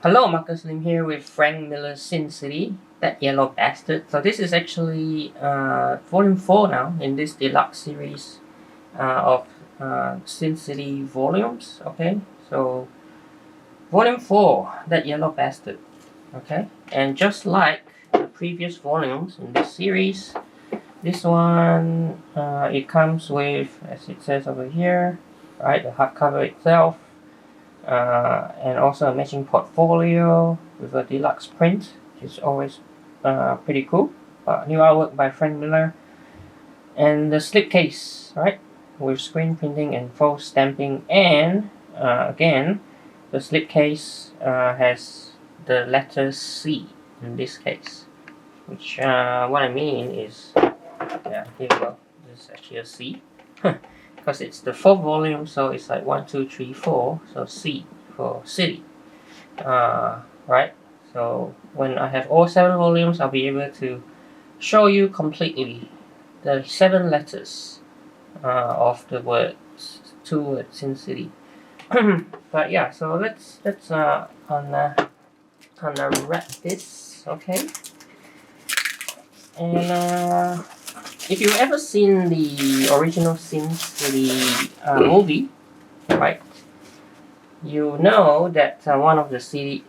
Hello, Marcus Lim here with Frank Miller's Sin City, That Yellow Bastard. So this is actually volume 4 now in this deluxe series of Sin City volumes, okay? So volume 4, That Yellow Bastard, okay? And just like the previous volumes in this series, this one, it comes with, as it says over here, right, the hardcover itself, and also a matching portfolio with a deluxe print, which is always pretty cool. New artwork by Frank Miller, and the slipcase, right, with screen printing and faux stamping, and again, the slipcase has the letter C in this case, which what I mean is, yeah, here we go. This is actually a C. Because it's the 4th volume, so it's like 1, 2, 3, 4. So C for city, right? So when I have all 7 volumes, I'll be able to show you completely the 7 letters of the words, 2 words Sin City. But yeah, so let's unwrap this, okay? And if you've ever seen the original Sin City movie, right, you know that one of the stories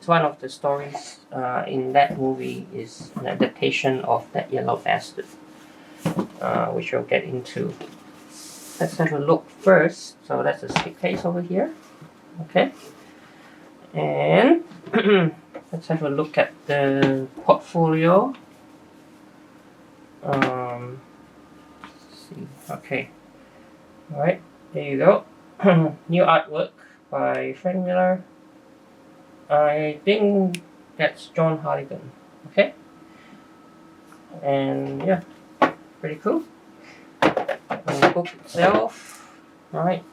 in that movie is an adaptation of That Yellow Bastard, which we'll get into. Let's have a look first. So that's a stick case over here, okay, and let's have a look at the portfolio. See. Okay. Alright, there you go. New artwork by Frank Miller. I think that's John Hartigan. Okay. And yeah, pretty cool. And the book itself. Alright.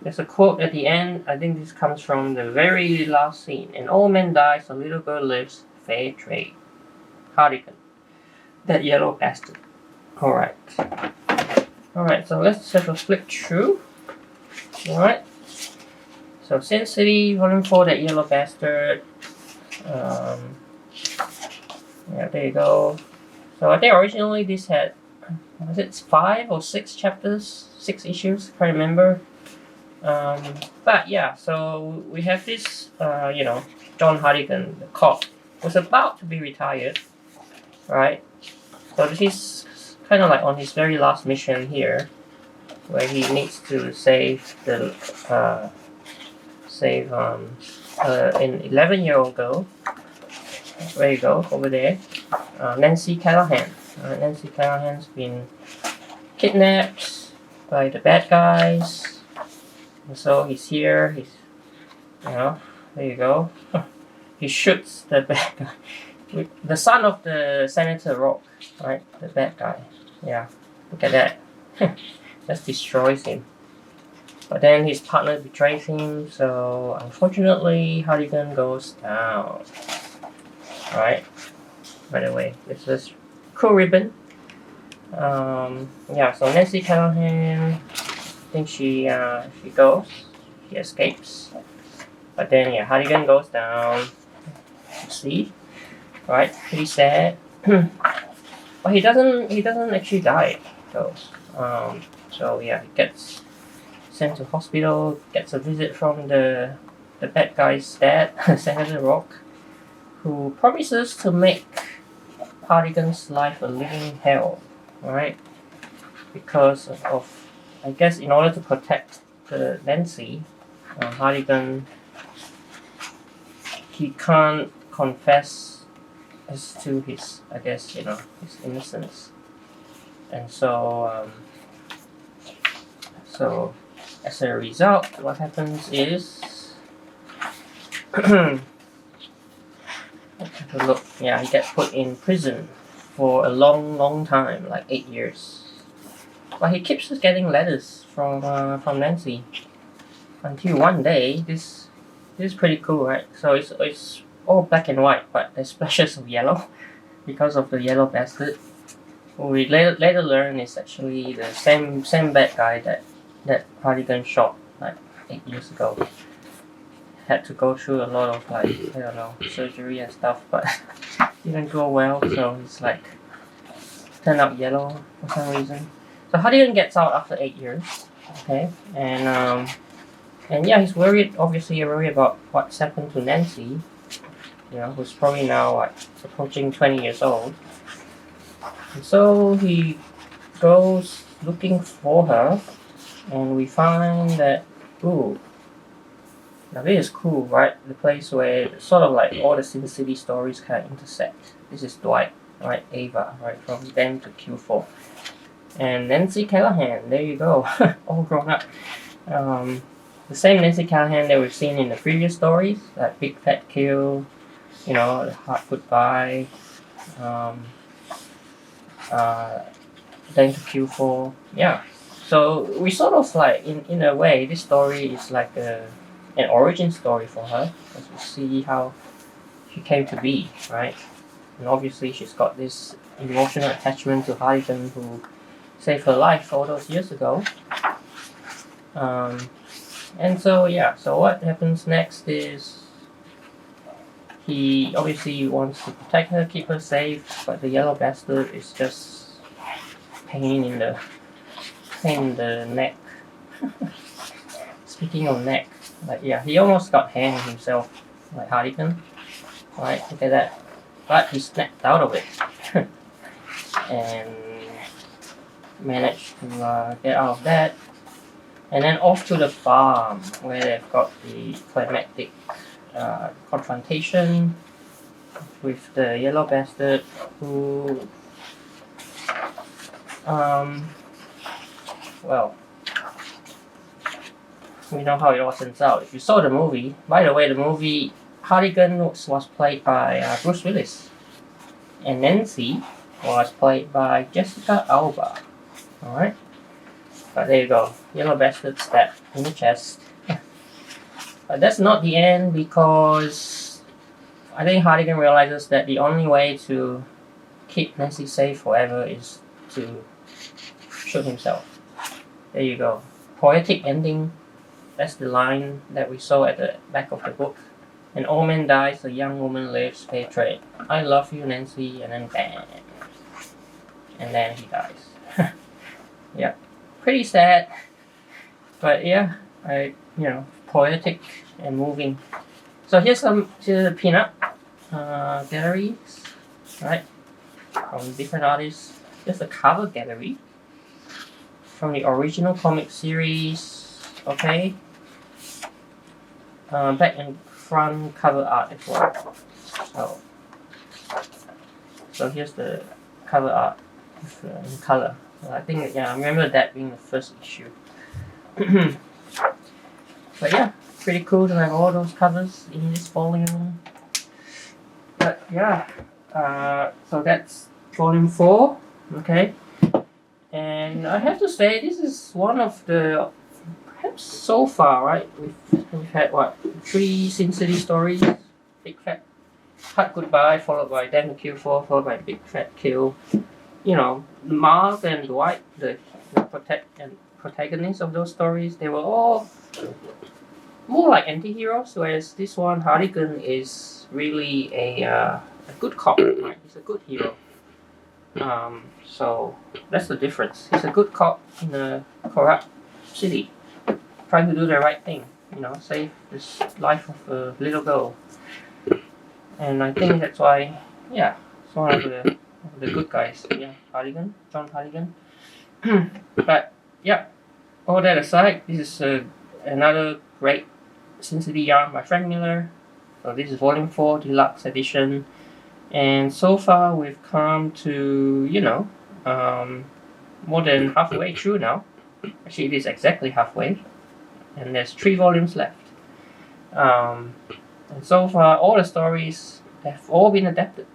There's a quote at the end. I think this comes from the very last scene. An old man dies, a little girl lives. Fair trade. Hartigan. That Yellow Bastard. Alright. Alright, so let's have a flip through. Alright. So Sin City, Volume 4, That Yellow Bastard. Yeah, there you go. So I think originally this had, was it 5 or 6 chapters? 6 issues? Can't remember. But yeah, so we have this, John Hartigan, the cop, was about to be retired. Right? So this is kind of like on his very last mission here, where he needs to save an 11-year-old girl. There you go, over there, Nancy Callahan. Nancy Callahan's been kidnapped by the bad guys, and so he's here. There you go. He shoots the bad guy. The son of the Senator Rock, right? The bad guy. Yeah, look at that. Just destroys him. But then his partner betrays him, so unfortunately Hartigan goes down. Right? By the way, this is cool ribbon. Yeah, so Nancy Callahan, I think she escapes. But then yeah, Hartigan goes down. You see? Right, pretty sad. But he doesn't actually die though. So yeah, he gets sent to hospital, gets a visit from the bad guy's dad, Senator Rock, who promises to make Hartigan's life a living hell, right? Because of, I guess, in order to protect the Nancy, Hartigan, he can't confess as to his, I guess, his innocence. And so as a result, what happens is, look, yeah, he gets put in prison for a long time, like 8 years. But he keeps getting letters from Nancy until one day, this is pretty cool, right? So it's all black and white, but there's splashes of yellow because of the Yellow Bastard. What we later learn is actually the same bad guy that Hartigan shot like 8 years ago. had to go through a lot of like, I don't know, surgery and stuff, but didn't go well, so it's like turned out yellow for some reason. So Hartigan gets out after 8 years, okay, and yeah, he's worried, obviously worried about what's happened to Nancy, you know, who's probably now like approaching 20 years old. And so he goes looking for her, and we find that, ooh, now this is cool, right? The place where sort of like all the Sin City stories kind of intersect. This is Dwight, right? Ava, right? From them to Q4. And Nancy Callahan, there you go, all grown up. The same Nancy Callahan that we've seen in the previous stories, like Big Fat Kill, you know, Hard Goodbye, then to Q4, yeah. So we sort of like, in a way, this story is like an origin story for her, as we see how she came to be, right? And obviously she's got this emotional attachment to Hartigan, who saved her life all those years ago. And so yeah, so what happens next is he obviously wants to protect her, keep her safe, but the yellow bastard is just pain in the neck. Speaking of neck, like yeah, he almost got hanged himself, like Hartigan. Right, look at that. But he snapped out of it and managed to get out of that. And then off to the farm, where they've got the climactic confrontation with the yellow bastard, who, well, we know how it all turns out. If you saw the movie, by the way, the movie Hartigan was played by Bruce Willis, and Nancy was played by Jessica Alba. Alright? But there you go. Yellow bastard stabbed in the chest. But that's not the end, because I think Hartigan realizes that the only way to keep Nancy safe forever is to shoot himself. There you go. Poetic ending. That's the line that we saw at the back of the book. An old man dies, a young woman lives, fair trade. I love you, Nancy, and then bang. And then he dies. Yeah. Pretty sad. But yeah, poetic and moving. So here's the pinup galleries, right? From different artists. Here's the cover gallery from the original comic series, okay? Back and front cover art as well. So here's the cover art in color. So I think, yeah, I remember that being the first issue. But yeah, pretty cool to have all those covers in this volume. But yeah, so that's volume 4, okay? And I have to say, this is one of the, perhaps so far, right? We've had what, 3 Sin City stories? Big Fat Hard Goodbye, followed by Damn Q4, followed by Big Fat Kill. You know, Marv and Dwight, the protagonists of those stories, they were all more like anti-heroes, whereas this one, Hartigan, is really a good cop, right? He's a good hero. So that's the difference. He's a good cop in a corrupt city, trying to do the right thing, you know, save this life of a little girl. And I think that's why, yeah, it's one of the good guys. Yeah, Hartigan, John Hartigan. But yeah, all that aside, this is another great Sin City yarn by Frank Miller. So this is volume 4, deluxe edition. And so far we've come to, more than halfway through now. Actually, it is exactly halfway. And there's 3 volumes left. And so far, all the stories have all been adapted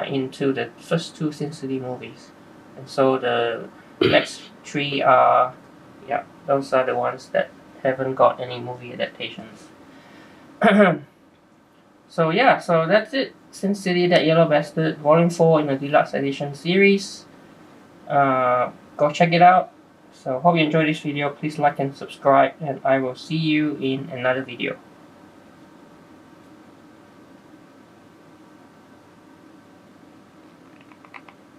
into the first 2 Sin City movies. And so the next 3 are, yeah, those are the ones that haven't got any movie adaptations. So yeah, so that's it. Sin City, That Yellow Bastard, volume 4 in the deluxe edition series. Go check it out. So hope you enjoyed this video. Please like and subscribe, and I will see you in another video.